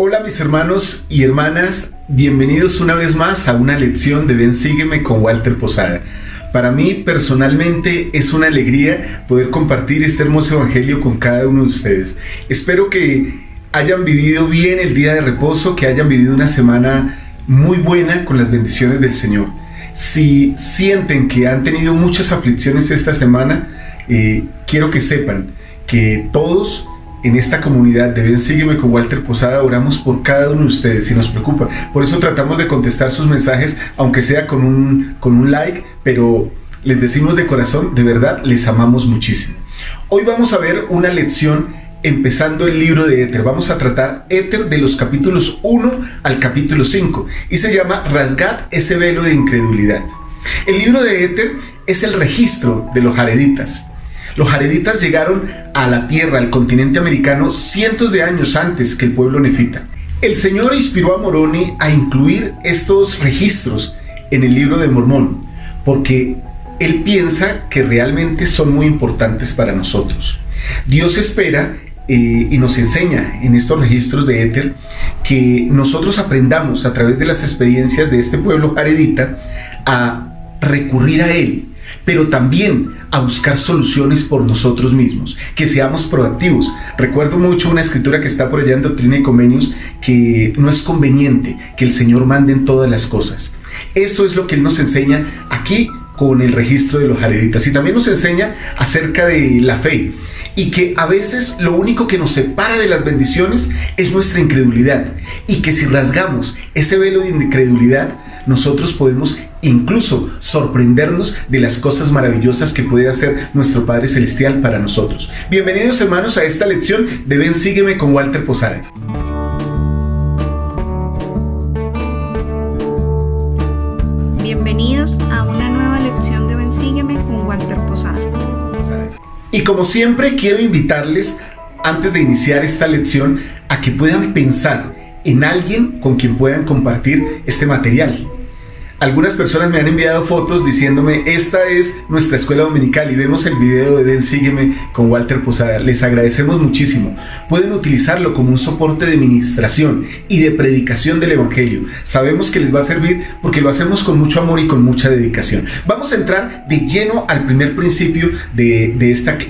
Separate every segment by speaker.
Speaker 1: Hola mis hermanos y hermanas, bienvenidos una vez más a una lección de Ven Sígueme con Walter Posada. Para mí personalmente es una alegría poder compartir este hermoso evangelio con cada uno de ustedes. Espero que hayan vivido bien el día de reposo, que hayan vivido una semana muy buena con las bendiciones del Señor. Si sienten que han tenido muchas aflicciones esta semana, quiero que sepan que todos en esta comunidad de Ven Sígueme con Walter Posada oramos por cada uno de ustedes y nos preocupa. Por eso tratamos de contestar sus mensajes, aunque sea con un like, pero les decimos de corazón, de verdad, les amamos muchísimo. Hoy vamos a ver una lección empezando el libro de Éter. Vamos a tratar Éter de los capítulos 1 al capítulo 5 y se llama Rasgad ese velo de incredulidad. El libro de Éter es el registro de los jareditas. Los jareditas llegaron a la tierra, al continente americano, cientos de años antes que el pueblo nefita. El Señor inspiró a Moroni a incluir estos registros en el libro de Mormón, porque Él piensa que realmente son muy importantes para nosotros. Dios espera y nos enseña en estos registros de Éter que nosotros aprendamos a través de las experiencias de este pueblo jaredita a recurrir a Él, pero también a buscar soluciones por nosotros mismos, que seamos proactivos. Recuerdo mucho una escritura que está por allá en Doctrina y Convenios, que no es conveniente que el Señor mande en todas las cosas. Eso es lo que Él nos enseña aquí con el registro de los jareditas, y también nos enseña acerca de la fe, y que a veces lo único que nos separa de las bendiciones es nuestra incredulidad, y que si rasgamos ese velo de incredulidad, nosotros podemos incluso sorprendernos de las cosas maravillosas que puede hacer nuestro Padre Celestial para nosotros. Bienvenidos hermanos a esta lección de Ven Sígueme con Walter Posada.
Speaker 2: Bienvenidos a una nueva lección de Ven Sígueme con Walter Posada.
Speaker 1: Y como siempre quiero invitarles, antes de iniciar esta lección, a que puedan pensar en alguien con quien puedan compartir este material. Algunas personas me han enviado fotos diciéndome: esta es nuestra escuela dominical, y vemos el video de Ven Sígueme con Walter Posada. Les agradecemos muchísimo. Pueden utilizarlo como un soporte de ministración y de predicación del evangelio. Sabemos que les va a servir porque lo hacemos con mucho amor y con mucha dedicación. Vamos a entrar de lleno al primer principio de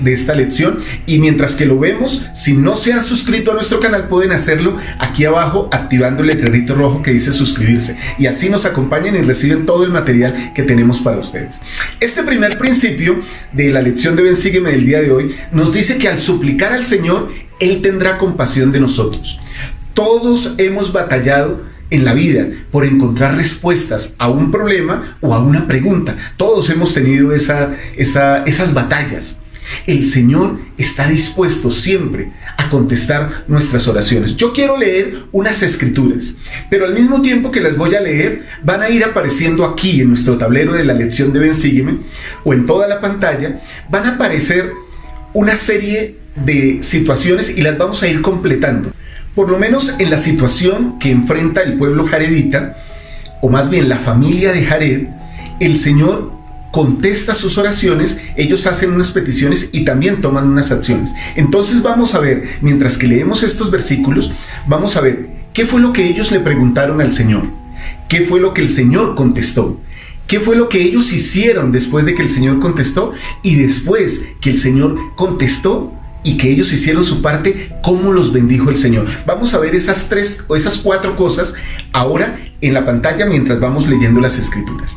Speaker 1: esta lección, y mientras que lo vemos, si no se han suscrito a nuestro canal, pueden hacerlo aquí abajo activando el letrerito rojo que dice suscribirse, y así nos acompañan y reciben todo el material que tenemos para ustedes. Este primer principio de la lección de Ven Sígueme del día de hoy nos dice que al suplicar al Señor, Él tendrá compasión de nosotros. Todos hemos batallado en la vida por encontrar respuestas a un problema o a una pregunta. Todos hemos tenido esas batallas. El Señor está dispuesto siempre a contestar nuestras oraciones. Yo quiero leer unas escrituras, pero al mismo tiempo que las voy a leer, van a ir apareciendo aquí en nuestro tablero de la lección de Ven Sígueme, o en toda la pantalla, van a aparecer una serie de situaciones y las vamos a ir completando. Por lo menos en la situación que enfrenta el pueblo jaredita, o más bien la familia de Jared, el Señor contesta sus oraciones, ellos hacen unas peticiones y también toman unas acciones. Entonces vamos a ver, mientras que leemos estos versículos, vamos a ver qué fue lo que ellos le preguntaron al Señor, qué fue lo que el Señor contestó, qué fue lo que ellos hicieron después de que el Señor contestó, y después que el Señor contestó y que ellos hicieron su parte, cómo los bendijo el Señor. Vamos a ver esas 3 o esas 4 cosas ahora en la pantalla mientras vamos leyendo las escrituras.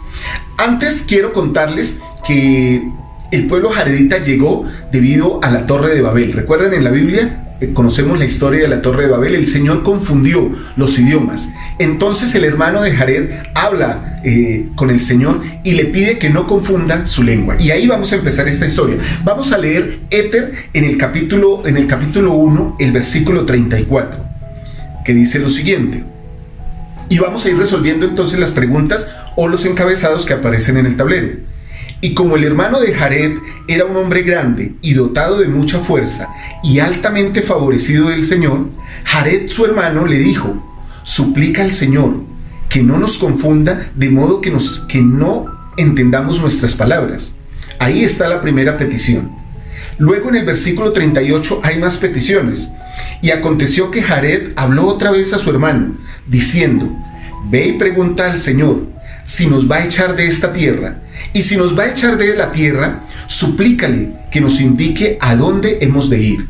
Speaker 1: Antes quiero contarles que el pueblo jaredita llegó debido a la Torre de Babel. ¿Recuerdan en la Biblia? Conocemos la historia de la Torre de Babel. El Señor confundió los idiomas. Entonces el hermano de Jared habla con el Señor y le pide que no confunda su lengua. Y ahí vamos a empezar esta historia. Vamos a leer Éter en el capítulo 1, el versículo 34, que dice lo siguiente. Y vamos a ir resolviendo entonces las preguntas o los encabezados que aparecen en el tablero. Y como el hermano de Jared era un hombre grande y dotado de mucha fuerza y altamente favorecido del Señor, Jared su hermano le dijo: suplica al Señor que no nos confunda, de modo que no entendamos nuestras palabras. Ahí está la primera petición. Luego en el versículo 38 hay más peticiones. Y aconteció que Jared habló otra vez a su hermano, diciendo: ve y pregunta al Señor si nos va a echar de esta tierra, y si nos va a echar de la tierra, suplícale que nos indique a dónde hemos de ir.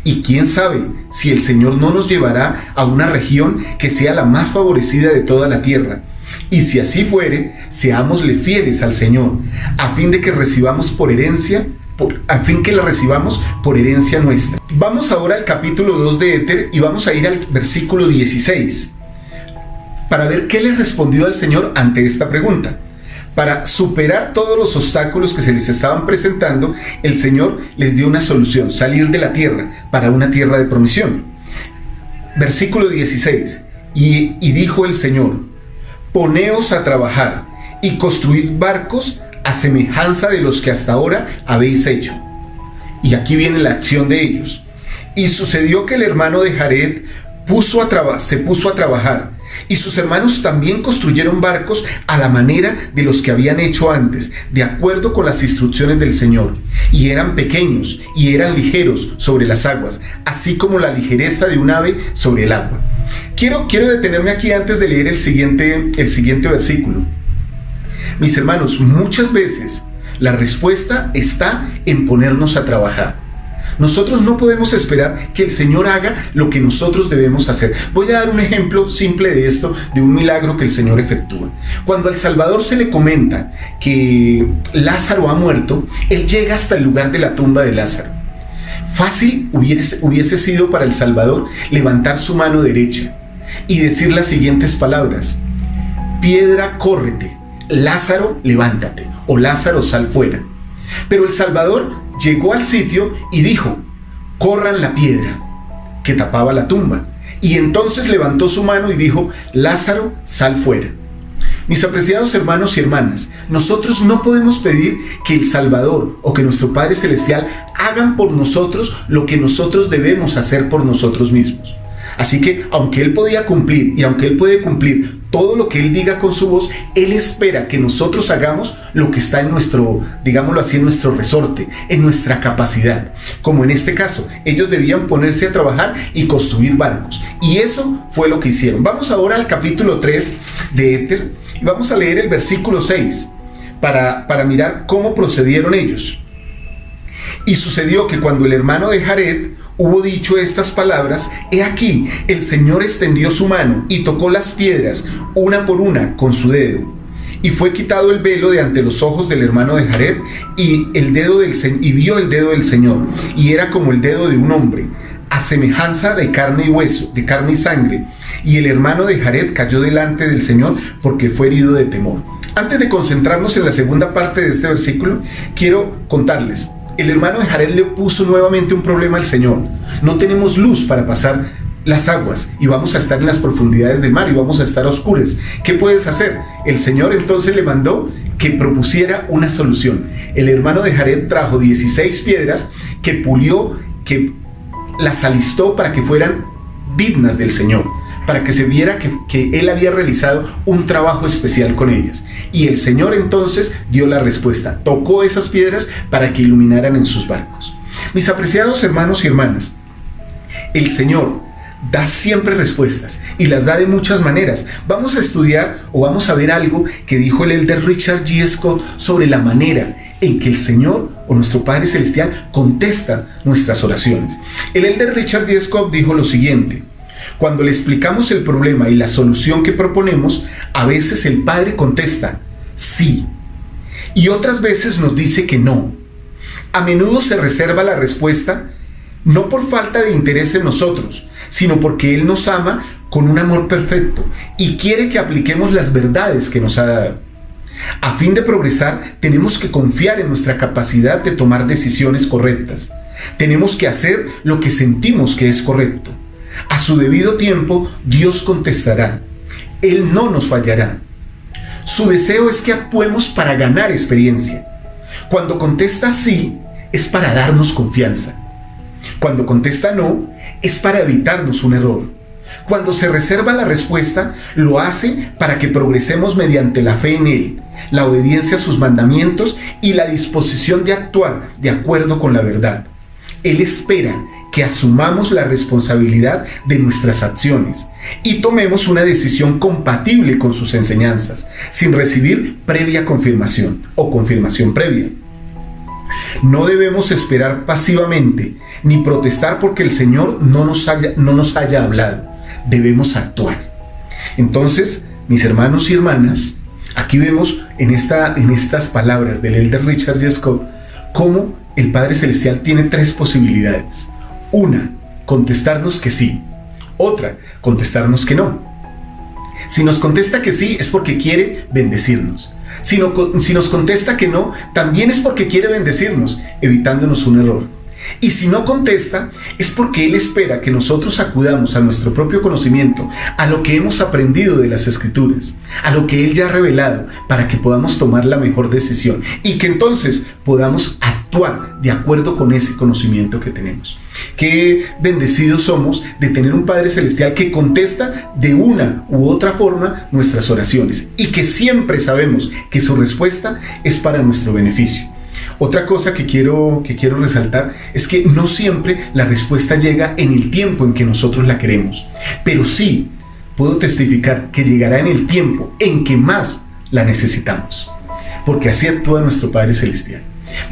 Speaker 1: Y quién sabe si el Señor no nos llevará a una región que sea la más favorecida de toda la tierra. Y si así fuere, seámosle fieles al Señor, a fin de que recibamos por herencia, la recibamos por herencia nuestra. Vamos ahora al capítulo 2 de Éter y vamos a ir al versículo 16 para ver qué le respondió al Señor ante esta pregunta. Para superar todos los obstáculos que se les estaban presentando, el Señor les dio una solución: salir de la tierra para una tierra de promisión. Versículo 16: y dijo el Señor: poneos a trabajar y construid barcos a semejanza de los que hasta ahora habéis hecho. Y aquí viene la acción de ellos. Y sucedió que el hermano de Jared se puso a trabajar, y sus hermanos también construyeron barcos a la manera de los que habían hecho antes, de acuerdo con las instrucciones del Señor, y eran pequeños y eran ligeros sobre las aguas, así como la ligereza de un ave sobre el agua. Quiero detenerme aquí antes de leer el siguiente versículo. Mis hermanos, muchas veces la respuesta está en ponernos a trabajar. Nosotros no podemos esperar que el Señor haga lo que nosotros debemos hacer. Voy a dar un ejemplo simple de esto, de un milagro que el Señor efectúa. Cuando al Salvador se le comenta que Lázaro ha muerto, Él llega hasta el lugar de la tumba de Lázaro. Fácil hubiese sido para el Salvador levantar su mano derecha y decir las siguientes palabras: piedra, córrete; Lázaro, levántate; o Lázaro, sal fuera. Pero el Salvador llegó al sitio y dijo: corran la piedra que tapaba la tumba. Y entonces levantó su mano y dijo: Lázaro, sal fuera. Mis apreciados hermanos y hermanas, nosotros no podemos pedir que el Salvador o que nuestro Padre Celestial hagan por nosotros lo que nosotros debemos hacer por nosotros mismos. Así que, aunque Él podía cumplir y aunque Él puede cumplir todo lo que Él diga con su voz, Él espera que nosotros hagamos lo que está en nuestro, digámoslo así, en nuestro resorte, en nuestra capacidad. Como en este caso, ellos debían ponerse a trabajar y construir barcos. Y eso fue lo que hicieron. Vamos ahora al capítulo 3 de Éter y vamos a leer el versículo 6 para mirar cómo procedieron ellos. Y sucedió que cuando el hermano de Jared hubo dicho estas palabras, he aquí, el Señor extendió su mano y tocó las piedras, una por una, con su dedo. Y fue quitado el velo de ante los ojos del hermano de Jared, y vio el dedo del Señor, y era como el dedo de un hombre, a semejanza de carne y hueso, de carne y sangre. Y el hermano de Jared cayó delante del Señor, porque fue herido de temor. Antes de concentrarnos en la segunda parte de este versículo, quiero contarles. El hermano de Jared le puso nuevamente un problema al Señor. No tenemos luz para pasar las aguas y vamos a estar en las profundidades del mar y vamos a estar a oscuras. ¿Qué puedes hacer? El Señor entonces le mandó que propusiera una solución. El hermano de Jared trajo 16 piedras que pulió, que las alistó para que fueran dignas del Señor, para que se viera que Él había realizado un trabajo especial con ellas. Y el Señor entonces dio la respuesta, tocó esas piedras para que iluminaran en sus barcos. Mis apreciados hermanos y hermanas, el Señor da siempre respuestas y las da de muchas maneras. Vamos a estudiar o vamos a ver algo que dijo el elder Richard G. Scott sobre la manera en que el Señor o nuestro Padre Celestial contesta nuestras oraciones. El elder Richard G. Scott dijo lo siguiente: cuando le explicamos el problema y la solución que proponemos, a veces el Padre contesta sí, y otras veces nos dice que no. A menudo se reserva la respuesta, no por falta de interés en nosotros, sino porque Él nos ama con un amor perfecto y quiere que apliquemos las verdades que nos ha dado. A fin de progresar, tenemos que confiar en nuestra capacidad de tomar decisiones correctas. Tenemos que hacer lo que sentimos que es correcto. A su debido tiempo, Dios contestará. Él no nos fallará. Su deseo es que actuemos para ganar experiencia. Cuando contesta sí, es para darnos confianza. Cuando contesta no, es para evitarnos un error. Cuando se reserva la respuesta, lo hace para que progresemos mediante la fe en Él, la obediencia a sus mandamientos y la disposición de actuar de acuerdo con la verdad. Él espera que asumamos la responsabilidad de nuestras acciones y tomemos una decisión compatible con sus enseñanzas, sin recibir previa confirmación o confirmación previa. No debemos esperar pasivamente ni protestar porque el Señor no nos haya hablado. Debemos actuar. Entonces, mis hermanos y hermanas, aquí vemos en estas palabras del elder Richard J. Scott cómo el Padre Celestial tiene tres posibilidades. Una, contestarnos que sí. Otra, contestarnos que no. Si nos contesta que sí, es porque quiere bendecirnos. Si nos contesta que no, también es porque quiere bendecirnos, evitándonos un error. Y si no contesta, es porque Él espera que nosotros acudamos a nuestro propio conocimiento, a lo que hemos aprendido de las Escrituras, a lo que Él ya ha revelado, para que podamos tomar la mejor decisión y que entonces podamos actuar de acuerdo con ese conocimiento que tenemos. Qué bendecidos somos de tener un Padre Celestial que contesta de una u otra forma nuestras oraciones y que siempre sabemos que su respuesta es para nuestro beneficio. Otra cosa que quiero resaltar es que no siempre la respuesta llega en el tiempo en que nosotros la queremos, pero sí puedo testificar que llegará en el tiempo en que más la necesitamos, porque así actúa nuestro Padre Celestial.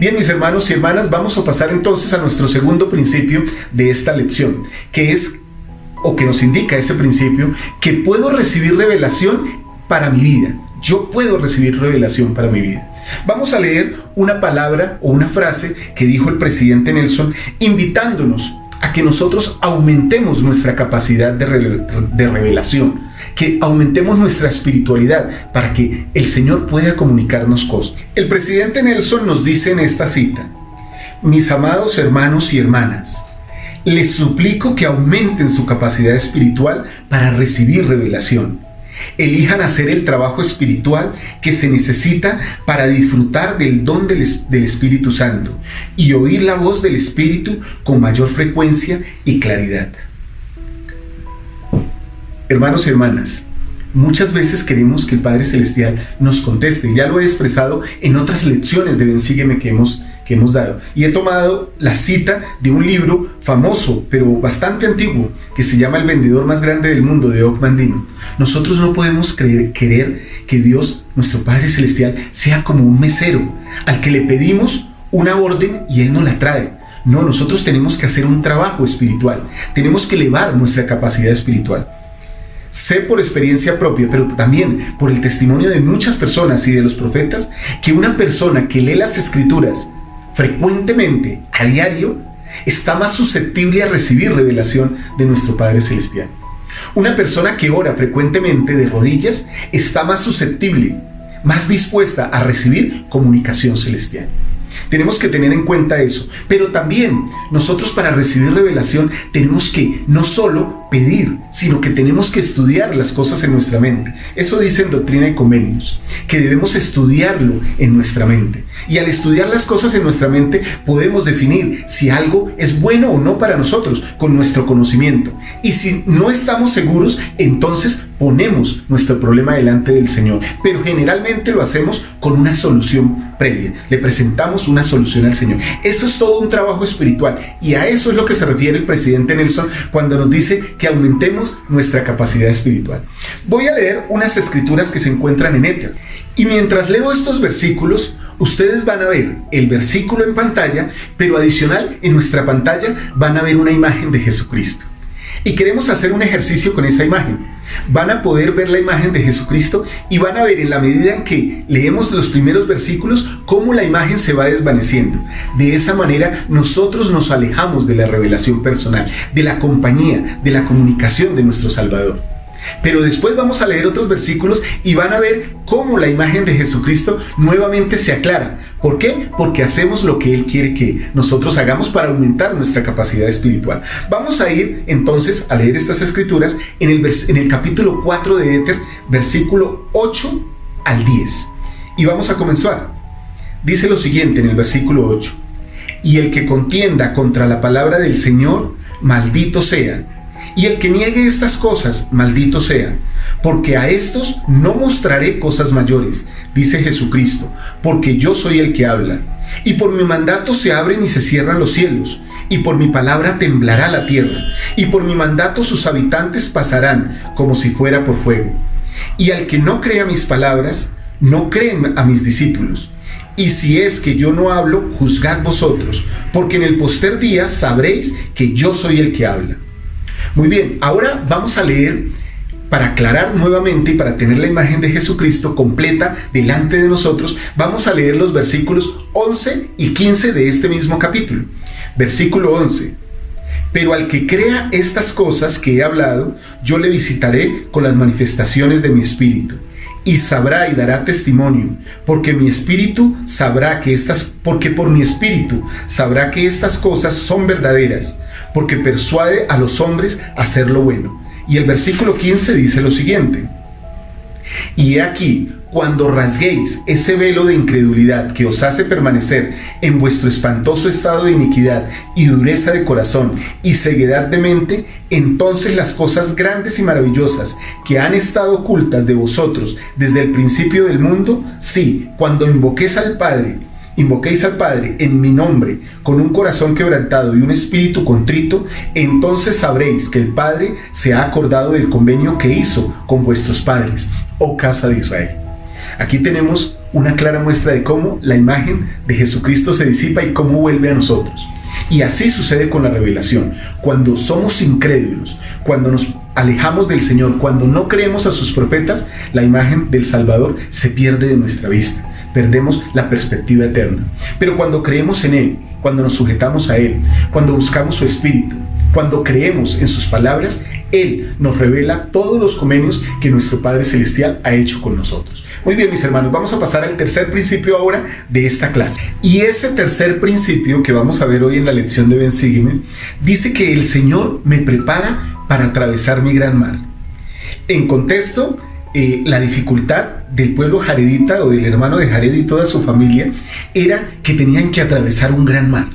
Speaker 1: Bien, mis hermanos y hermanas, vamos a pasar entonces a nuestro segundo principio de esta lección, que es, o que nos indica ese principio, que puedo recibir revelación para mi vida. Yo puedo recibir revelación para mi vida. Vamos a leer una palabra o una frase que dijo el presidente Nelson, invitándonos a que nosotros aumentemos nuestra capacidad de revelación, que aumentemos nuestra espiritualidad para que el Señor pueda comunicarnos cosas. El presidente Nelson nos dice en esta cita: mis amados hermanos y hermanas, les suplico que aumenten su capacidad espiritual para recibir revelación. Elijan hacer el trabajo espiritual que se necesita para disfrutar del don del Espíritu Santo y oír la voz del Espíritu con mayor frecuencia y claridad. Hermanos y hermanas, muchas veces queremos que el Padre Celestial nos conteste. Ya lo he expresado en otras lecciones de Ven Sígueme que hemos dado. Y he tomado la cita de un libro famoso, pero bastante antiguo, que se llama El vendedor más grande del mundo, de Og Mandino. Nosotros no podemos querer que Dios, nuestro Padre Celestial, sea como un mesero al que le pedimos una orden y Él nos la trae. No, nosotros tenemos que hacer un trabajo espiritual. Tenemos que elevar nuestra capacidad espiritual. Sé por experiencia propia, pero también por el testimonio de muchas personas y de los profetas, que una persona que lee las Escrituras frecuentemente, a diario, está más susceptible a recibir revelación de nuestro Padre Celestial. Una persona que ora frecuentemente de rodillas está más susceptible, más dispuesta a recibir comunicación celestial. Tenemos que tener en cuenta eso, pero también nosotros para recibir revelación tenemos que no solo pedir, sino que tenemos que estudiar las cosas en nuestra mente. Eso dice en Doctrina y Convenios, que debemos estudiarlo en nuestra mente. Y al estudiar las cosas en nuestra mente podemos definir si algo es bueno o no para nosotros con nuestro conocimiento. Y si no estamos seguros, entonces ponemos nuestro problema delante del Señor. Pero generalmente lo hacemos con una solución previa. Le presentamos una solución al Señor. Eso es todo un trabajo espiritual. Y a eso es lo que se refiere el presidente Nelson cuando nos dice que aumentemos nuestra capacidad espiritual. Voy a leer unas escrituras que se encuentran en Éter. Y mientras leo estos versículos, ustedes van a ver el versículo en pantalla, pero adicional en nuestra pantalla van a ver una imagen de Jesucristo. Y queremos hacer un ejercicio con esa imagen. Van a poder ver la imagen de Jesucristo y van a ver en la medida en que leemos los primeros versículos cómo la imagen se va desvaneciendo. De esa manera nosotros nos alejamos de la revelación personal, de la compañía, de la comunicación de nuestro Salvador. Pero después vamos a leer otros versículos y van a ver cómo la imagen de Jesucristo nuevamente se aclara. ¿Por qué? Porque hacemos lo que Él quiere que nosotros hagamos para aumentar nuestra capacidad espiritual. Vamos a ir entonces a leer estas escrituras en el capítulo 4 de Éter, versículo 8 al 10. Y vamos a comenzar. Dice lo siguiente en el versículo 8: y el que contienda contra la palabra del Señor, maldito sea. Y el que niegue estas cosas, maldito sea, porque a estos no mostraré cosas mayores, dice Jesucristo, porque yo soy el que habla. Y por mi mandato se abren y se cierran los cielos, y por mi palabra temblará la tierra, y por mi mandato sus habitantes pasarán como si fuera por fuego. Y al que no crea mis palabras, no creen a mis discípulos. Y si es que yo no hablo, juzgad vosotros, porque en el postrer día sabréis que yo soy el que habla. Muy bien, ahora vamos a leer, para aclarar nuevamente y para tener la imagen de Jesucristo completa delante de nosotros, vamos a leer los versículos 11 y 15 de este mismo capítulo. Versículo 11. Pero al que crea estas cosas que he hablado, yo le visitaré con las manifestaciones de mi espíritu, y sabrá y dará testimonio, porque por mi espíritu sabrá que estas cosas son verdaderas, porque persuade a los hombres a hacer lo bueno. Y el versículo 15 dice lo siguiente: y he aquí, cuando rasguéis ese velo de incredulidad que os hace permanecer en vuestro espantoso estado de iniquidad y dureza de corazón y ceguedad de mente, entonces las cosas grandes y maravillosas que han estado ocultas de vosotros desde el principio del mundo, sí, cuando invoquéis al Padre en mi nombre, con un corazón quebrantado y un espíritu contrito, entonces sabréis que el Padre se ha acordado del convenio que hizo con vuestros padres, oh casa de Israel. Aquí tenemos una clara muestra de cómo la imagen de Jesucristo se disipa y cómo vuelve a nosotros. Y así sucede con la revelación. Cuando somos incrédulos, cuando nos alejamos del Señor, cuando no creemos a sus profetas, la imagen del Salvador se pierde de nuestra vista. Perdemos la perspectiva eterna. Pero cuando creemos en Él, cuando nos sujetamos a Él, cuando buscamos su Espíritu, cuando creemos en sus palabras, Él nos revela todos los convenios que nuestro Padre Celestial ha hecho con nosotros. Muy bien, mis hermanos, vamos a pasar al tercer principio ahora de esta clase. Y ese tercer principio que vamos a ver hoy en la lección de Ven, Sígueme, dice que el Señor me prepara para atravesar mi gran mar. En contexto, la dificultad del pueblo jaredita o del hermano de Jared y toda su familia era que tenían que atravesar un gran mar.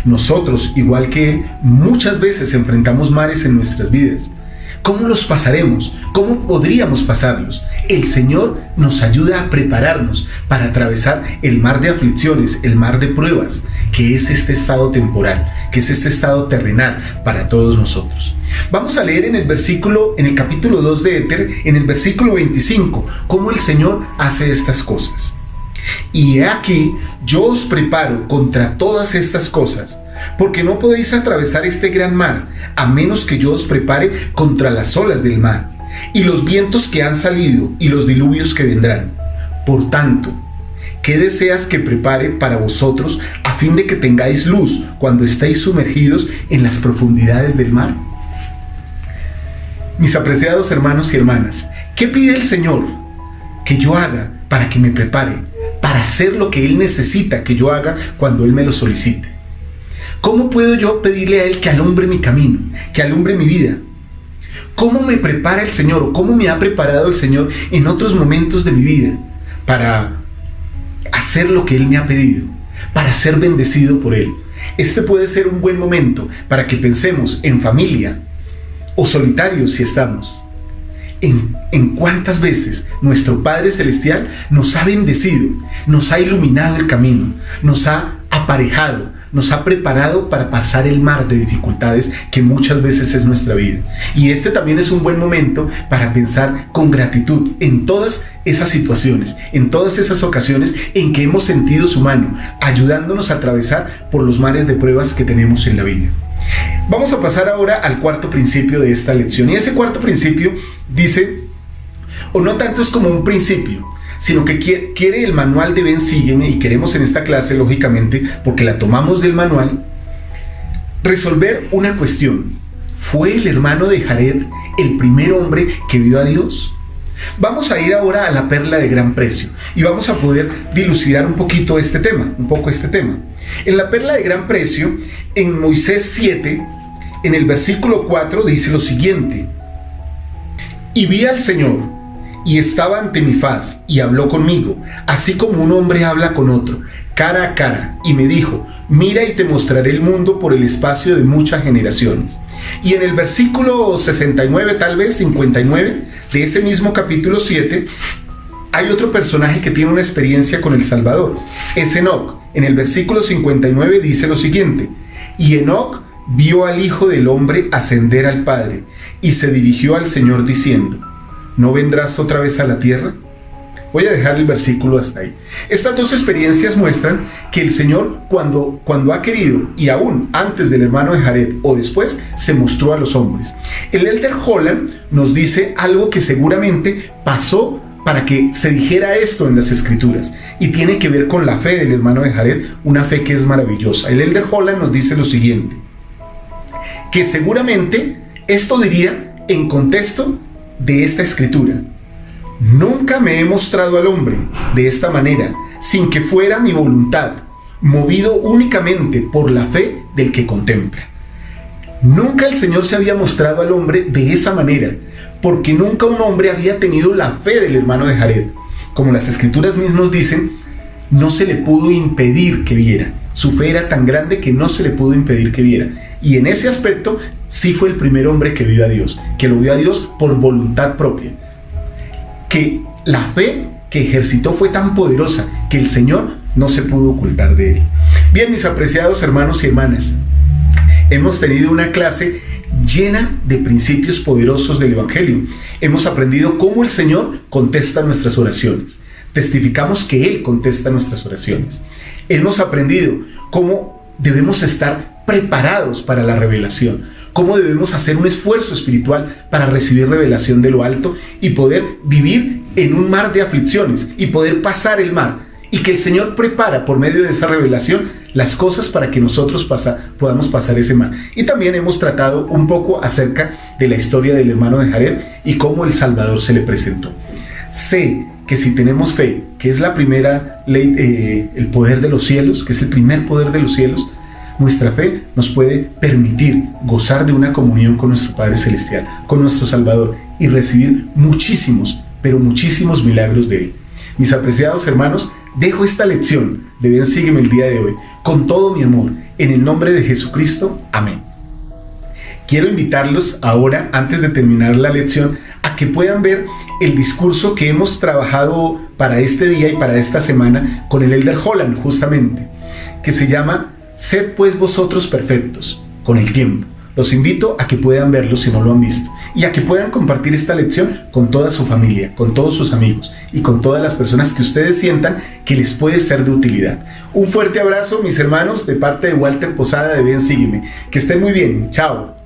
Speaker 1: Nosotros, igual que él, muchas veces enfrentamos mares en nuestras vidas. ¿Cómo los pasaremos? ¿Cómo podríamos pasarlos? El Señor nos ayuda a prepararnos para atravesar el mar de aflicciones, el mar de pruebas, que es este estado temporal, que es este estado terrenal para todos nosotros. Vamos a leer en el capítulo 2 de Éter, en el versículo 25, cómo el Señor hace estas cosas. Y he aquí, yo os preparo contra todas estas cosas, porque no podéis atravesar este gran mar, a menos que yo os prepare contra las olas del mar, y los vientos que han salido, y los diluvios que vendrán. Por tanto, ¿qué deseas que prepare para vosotros, a fin de que tengáis luz cuando estéis sumergidos en las profundidades del mar? Mis apreciados hermanos y hermanas, ¿qué pide el Señor que yo haga para que me prepare, para hacer lo que Él necesita que yo haga cuando Él me lo solicite? ¿Cómo puedo yo pedirle a Él que alumbre mi camino, que alumbre mi vida? ¿Cómo me prepara el Señor o cómo me ha preparado el Señor en otros momentos de mi vida para hacer lo que Él me ha pedido, para ser bendecido por Él? Este puede ser un buen momento para que pensemos en familia o solitarios si estamos. En cuántas veces nuestro Padre Celestial nos ha bendecido, nos ha iluminado el camino, nos ha aparejado, nos ha preparado para pasar el mar de dificultades que muchas veces es nuestra vida. Y este también es un buen momento para pensar con gratitud en todas esas situaciones, en todas esas ocasiones en que hemos sentido su mano, ayudándonos a atravesar por los mares de pruebas que tenemos en la vida. Vamos a pasar ahora al cuarto principio de esta lección. Y ese cuarto principio dice, o no tanto es como un principio, sino que quiere el manual de Ven, Sígueme, y queremos en esta clase, lógicamente, porque la tomamos del manual, resolver una cuestión. ¿Fue el hermano de Jared el primer hombre que vio a Dios? Vamos a ir ahora a la perla de gran precio y vamos a poder dilucidar un poco este tema. En la perla de gran precio, en Moisés 7, en el versículo 4, dice lo siguiente: y vi al Señor, y estaba ante mi faz, y habló conmigo, así como un hombre habla con otro, cara a cara, y me dijo: mira y te mostraré el mundo por el espacio de muchas generaciones. Y en el versículo 69, tal vez 59, de ese mismo capítulo 7, hay otro personaje que tiene una experiencia con el Salvador, es Enoc. En el versículo 59 dice lo siguiente: y Enoc vio al Hijo del Hombre ascender al Padre, y se dirigió al Señor diciendo: ¿no vendrás otra vez a la tierra? Voy a dejar el versículo hasta ahí. Estas dos experiencias muestran que el Señor, cuando ha querido, y aún antes del hermano de Jared o después, se mostró a los hombres. El Elder Holland nos dice algo que seguramente pasó para que se dijera esto en las Escrituras, y tiene que ver con la fe del hermano de Jared, una fe que es maravillosa. El Elder Holland nos dice lo siguiente, que seguramente esto diría en contexto de esta escritura: nunca me he mostrado al hombre de esta manera, sin que fuera mi voluntad, movido únicamente por la fe del que contempla. Nunca el Señor se había mostrado al hombre de esa manera, porque nunca un hombre había tenido la fe del hermano de Jared. Como las escrituras mismas dicen, no se le pudo impedir que viera. Su fe era tan grande que no se le pudo impedir que viera. Y en ese aspecto sí fue el primer hombre que vio a Dios, que lo vio a Dios por voluntad propia. Que la fe que ejercitó fue tan poderosa que el Señor no se pudo ocultar de él. Bien, mis apreciados hermanos y hermanas, hemos tenido una clase llena de principios poderosos del Evangelio. Hemos aprendido cómo el Señor contesta nuestras oraciones. Testificamos que Él contesta nuestras oraciones. Hemos aprendido cómo debemos estar preparados para la revelación, cómo debemos hacer un esfuerzo espiritual para recibir revelación de lo alto y poder vivir en un mar de aflicciones y poder pasar el mar, y que el Señor prepara por medio de esa revelación las cosas para que nosotros podamos pasar ese mar. Y también hemos tratado un poco acerca de la historia del hermano de Jared y cómo el Salvador se le presentó. Sé que si tenemos fe, que es la primera ley, el poder de los cielos, que es el primer poder de los cielos, nuestra fe nos puede permitir gozar de una comunión con nuestro Padre Celestial, con nuestro Salvador, y recibir muchísimos, pero muchísimos milagros de Él. Mis apreciados hermanos, dejo esta lección de Ven, sígueme el día de hoy con todo mi amor, en el nombre de Jesucristo. Amén. Quiero invitarlos ahora, antes de terminar la lección, a que puedan ver el discurso que hemos trabajado para este día y para esta semana con el Elder Holland, justamente, que se llama Sed pues vosotros perfectos con el tiempo. Los invito a que puedan verlo si no lo han visto, y a que puedan compartir esta lección con toda su familia, con todos sus amigos y con todas las personas que ustedes sientan que les puede ser de utilidad. Un fuerte abrazo, mis hermanos, de parte de Walter Posada de Ven, sígueme. Que estén muy bien. Chao.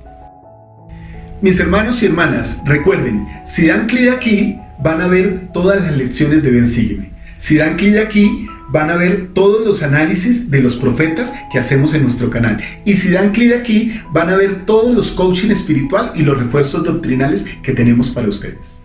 Speaker 1: Mis hermanos y hermanas, recuerden, si dan clic aquí, van a ver todas las lecciones de Ven, sígueme. Si dan clic aquí, van a ver todos los análisis de los profetas que hacemos en nuestro canal. Y si dan clic aquí, van a ver todos los coaching espiritual y los refuerzos doctrinales que tenemos para ustedes.